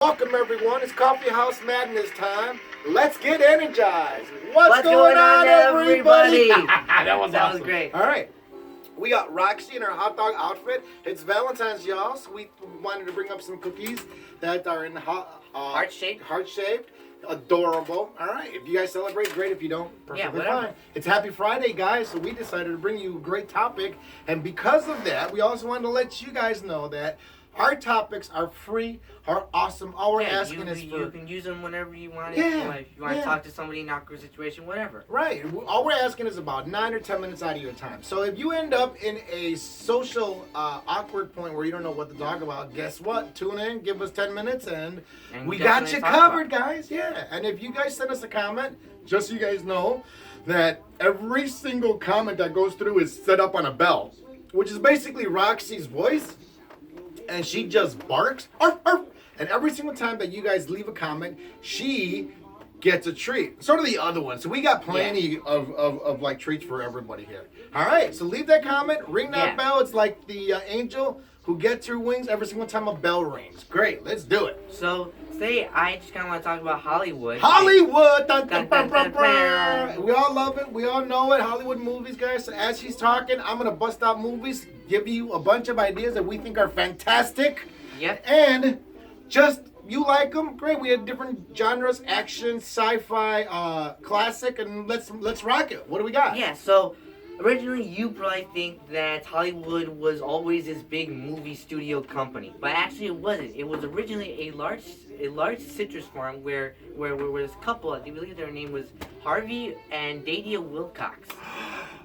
Welcome everyone, it's Coffee House Madness time. Let's get energized. What's going on everybody? That was great. All right, we got Roxy in her hot dog outfit. It's Valentine's, y'all, so we wanted to bring up some cookies that are in Heart-shaped. Heart-shaped. Adorable. All right, if you guys celebrate, great. If you don't, perfectly whatever. fine. It's Happy Friday, guys, so we decided to bring you a great topic. And because of that, we also wanted to let you guys know that our topics are free, are awesome. All we're asking is for... You can use them whenever you want. Yeah, If you want to talk to somebody in an awkward situation, whatever. Right. All we're asking is about 9 or 10 minutes out of your time. So if you end up in a social awkward point where you don't know what to talk about, guess what? Tune in, give us 10 minutes, and we got you covered, guys. Yeah. And if you guys send us a comment, just so you guys know that every single comment that goes through is set up on a bell, which is basically Roxy's voice. And she just barks. Arf, arf. And every single time that you guys leave a comment, she gets a treat. Sort of the other one. So we got plenty of like treats for everybody here. All right. So leave that comment. Ring that bell. It's like the angel who gets her wings every single time a bell rings. Great. Let's do it. So today I just kind of want to talk about Hollywood. Hollywood. Dun, dun, dun, dun, dun. We all love it. We all know it. Hollywood movies, guys. So as she's talking, I'm going to bust out movies, give you a bunch of ideas that we think are fantastic. Yep. And just, you like them, great. We have different genres: action, sci-fi, classic, and let's rock it. What do we got? Yeah, so originally you probably think that Hollywood was always this big movie studio company, but actually it wasn't. It was originally a large citrus farm where this couple, I believe their name was Harvey and Dadia Wilcox,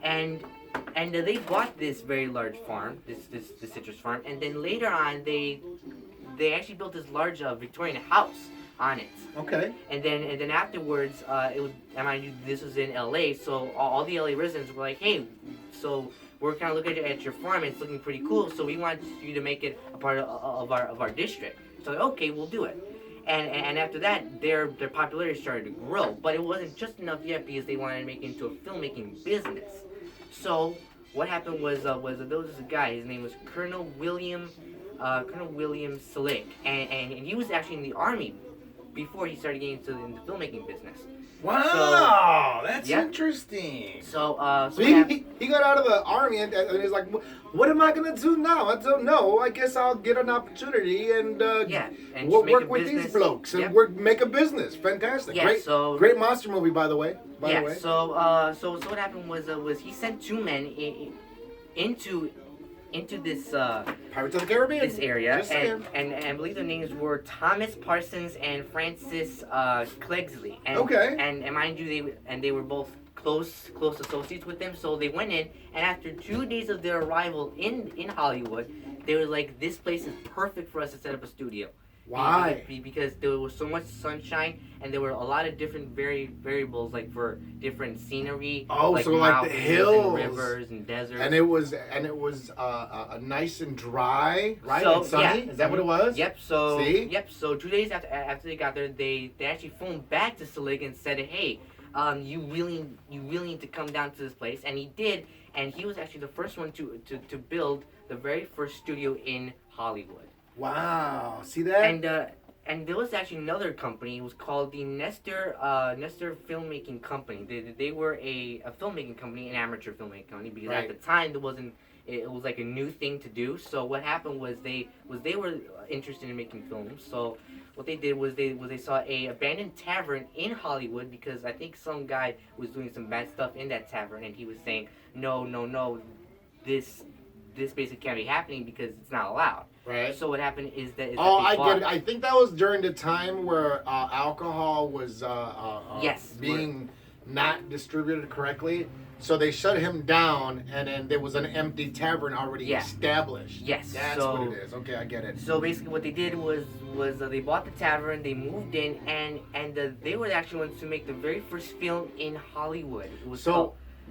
and they bought this very large farm, this citrus farm, and then later on they actually built this large Victorian house on it. Okay. And then afterwards, it was, and mind you, this was in LA, so all the LA residents were like, hey, so we're kind of looking at your farm, and it's looking pretty cool, so we want you to make it a part of our district. So okay, we'll do it. And after that, their popularity started to grow, but it wasn't just enough yet because they wanted to make it into a filmmaking business. So what happened was there was a guy, his name was Colonel William Selig, and he was actually in the army before he started getting into the filmmaking business. Wow, that's interesting. So he got out of the army and he's like, what am I gonna do now? I don't know. I guess I'll get an opportunity and we'll work with these blokes and make a business. Fantastic. Yeah, great monster movie, by the way. So what happened was he sent two men into this Pirates of the Caribbean, this area, and I believe their names were Thomas Parsons and Francis Cleggsley. And mind you, they were both close associates with them. So they went in, and after 2 days of their arrival in Hollywood, they were like, "This place is perfect for us to set up a studio." Why? Because there was so much sunshine, and there were a lot of different variables, like for different scenery. Oh, like so like the hills, and rivers, and deserts. And it was nice and dry, right? So, and sunny. Yeah. Is that what it was? Yep. So see? Yep. So 2 days after they got there, they actually phoned back to Selig and said, "Hey, you really need to come down to this place," and he did. And he was actually the first one to build the very first studio in Hollywood. Wow, see that? And there was actually another company. It was called the Nestor Filmmaking Company. They were a filmmaking company, an amateur filmmaking company, because at the time it was like a new thing to do. So what happened was they were interested in making films. So what they did was they saw a abandoned tavern in Hollywood, because I think some guy was doing some bad stuff in that tavern, and he was saying, no, this basically can't be happening because it's not allowed. Right. So what happened is that I get it. I think that was during the time where alcohol was being not distributed correctly. So they shut him down, and then there was an empty tavern already established. Yes. That's what it is. Okay, I get it. So basically what they did was they bought the tavern, they moved in, and they were actually ones to make the very first film in Hollywood. It was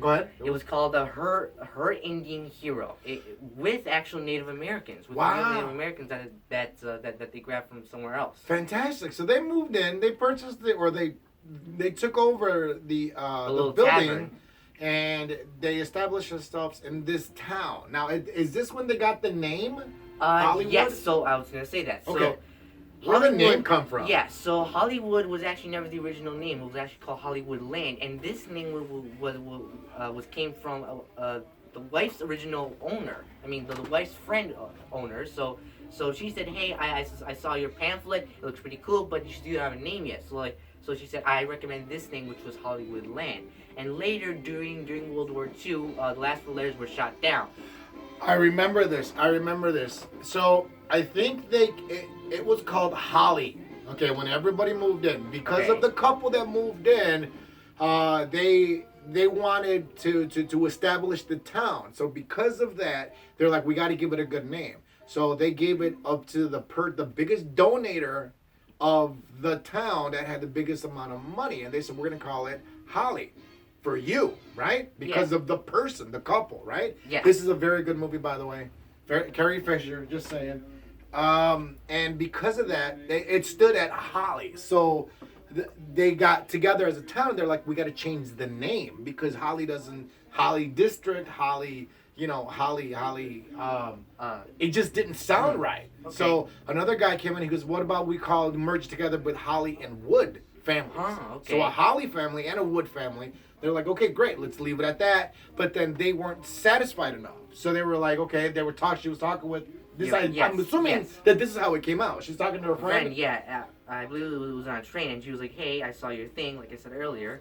Go ahead. It was called Her Indian Hero, with actual Native Americans. With Native Americans that they grabbed from somewhere else. Fantastic. So they moved in, they purchased they took over the building, tavern. and they established themselves in this town. Now, is this when they got the name? Yes. So I was gonna say that. Okay. So Where did the name come from? Yeah, so Hollywood was actually never the original name. It was actually called Hollywood Land, and this name was came from the wife's original owner. I mean, the wife's friend owner. So she said, "Hey, I saw your pamphlet. It looks pretty cool, but you still don't have a name yet." So she said, "I recommend this name, which was Hollywood Land." And later, during World War II, the last 4 letters were shot down. I remember this. So I think it was called Holly. Okay, when everybody moved in, because of the couple that moved in, they wanted to establish the town. So because of that, they're like, we got to give it a good name. So they gave it up to the biggest donator of the town that had the biggest amount of money, and they said, we're gonna call it Holly. For you, right? Because of the person, the couple, right? Yeah. This is a very good movie, by the way. Carrie Fisher, just saying. And because of that, it stood at Holly. So they got together as a town. They're like, we got to change the name because Holly District, Holly, it just didn't sound right. Okay. So another guy came in. He goes, what about we merge together with Holly and Wood families? Okay. So a Holly family and a Wood family. They're like, okay, great, let's leave it at that. But then they weren't satisfied enough. So they were like, okay, she was talking with this. I'm assuming that this is how it came out. She's talking to her friend. I believe it was on a train, and she was like, hey, I saw your thing, like I said earlier.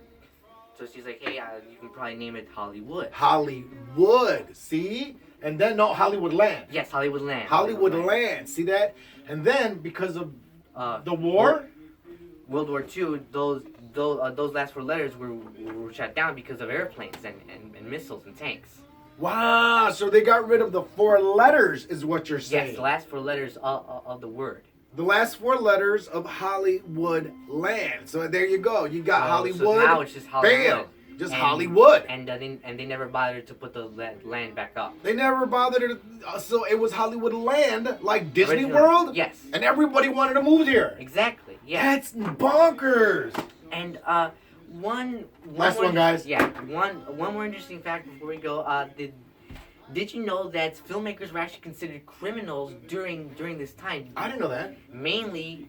So she's like, hey, you can probably name it Hollywood. Hollywood, see? And then, no, Hollywood Land. Yes, Hollywood Land. Hollywood Land, see that? And then, because of the war? World War II, those last 4 letters were shot down because of airplanes and missiles and tanks. Wow, so they got rid of the 4 letters is what you're saying. Yes, the last 4 letters of the word. The last 4 letters of Hollywood Land. So there you go. You got Hollywood. So now it's just Hollywood. Bam. Just Hollywood. And they never bothered to put the land back up. They never bothered to, so it was Hollywood Land, like Disney World? Yes. And everybody wanted to move here. Exactly, yeah. That's bonkers. And one last one, guys. Yeah, one more interesting fact before we go. Did you know that filmmakers were actually considered criminals during this time? I didn't know that. Mainly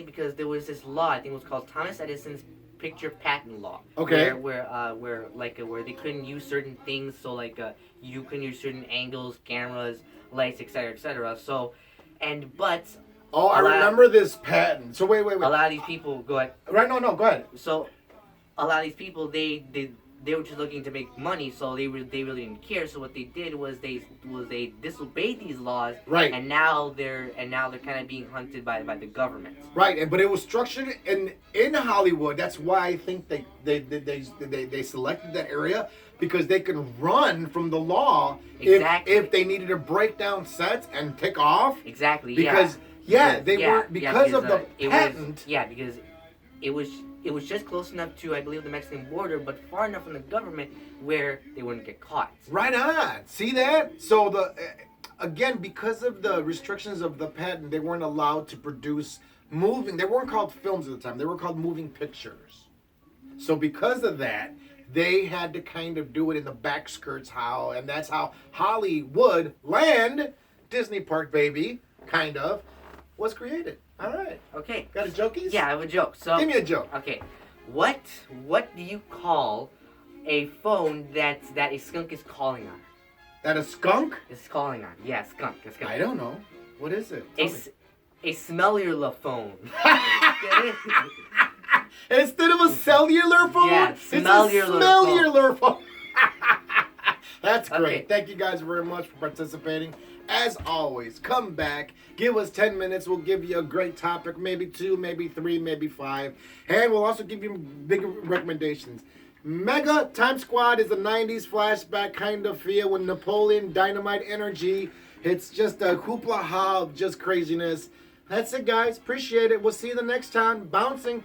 because there was this law. I think it was called Thomas Edison's picture patent law. Okay. Where they couldn't use certain things. So you couldn't use certain angles, cameras, lights, etc., etc. So, but. Oh, I remember this patent. So wait. A lot of these people go ahead. Right? No, go ahead. So, a lot of these people they were just looking to make money, so they really didn't care. So what they did was they disobeyed these laws, right? And now they're kind of being hunted by the government, right? But it was structured in Hollywood. That's why I think they selected that area because they could run from the law if they needed to break down sets and take off. Exactly. Because they weren't because of the patent. Because it was just close enough to, I believe, the Mexican border, but far enough from the government where they wouldn't get caught. Right on. See that? So again, because of the restrictions of the patent, they weren't allowed to produce they weren't called films at the time. They were called moving pictures. So because of that, they had to kind of do it in the back skirts and that's how Hollywood Land, Disney Park, baby, kind of, was created. All right. Okay. Got a jokies? Yeah, I have a joke. So give me a joke. Okay. What do you call a phone that a skunk is calling on? That a skunk is calling on? Yeah, skunk. A skunk. I don't know. What is it? A cellular phone. Instead of a cellular phone, yeah, it's a cellular phone. That's great. Okay. Thank you guys very much for participating. As always, come back, give us 10 minutes. We'll give you a great topic, maybe 2, maybe 3, maybe 5. And we'll also give you big recommendations. Mega Time Squad is a 90s flashback kind of feel with Napoleon Dynamite energy. It's just a hoopla ha of just craziness. That's it, guys. Appreciate it. We'll see you the next time. Bouncing.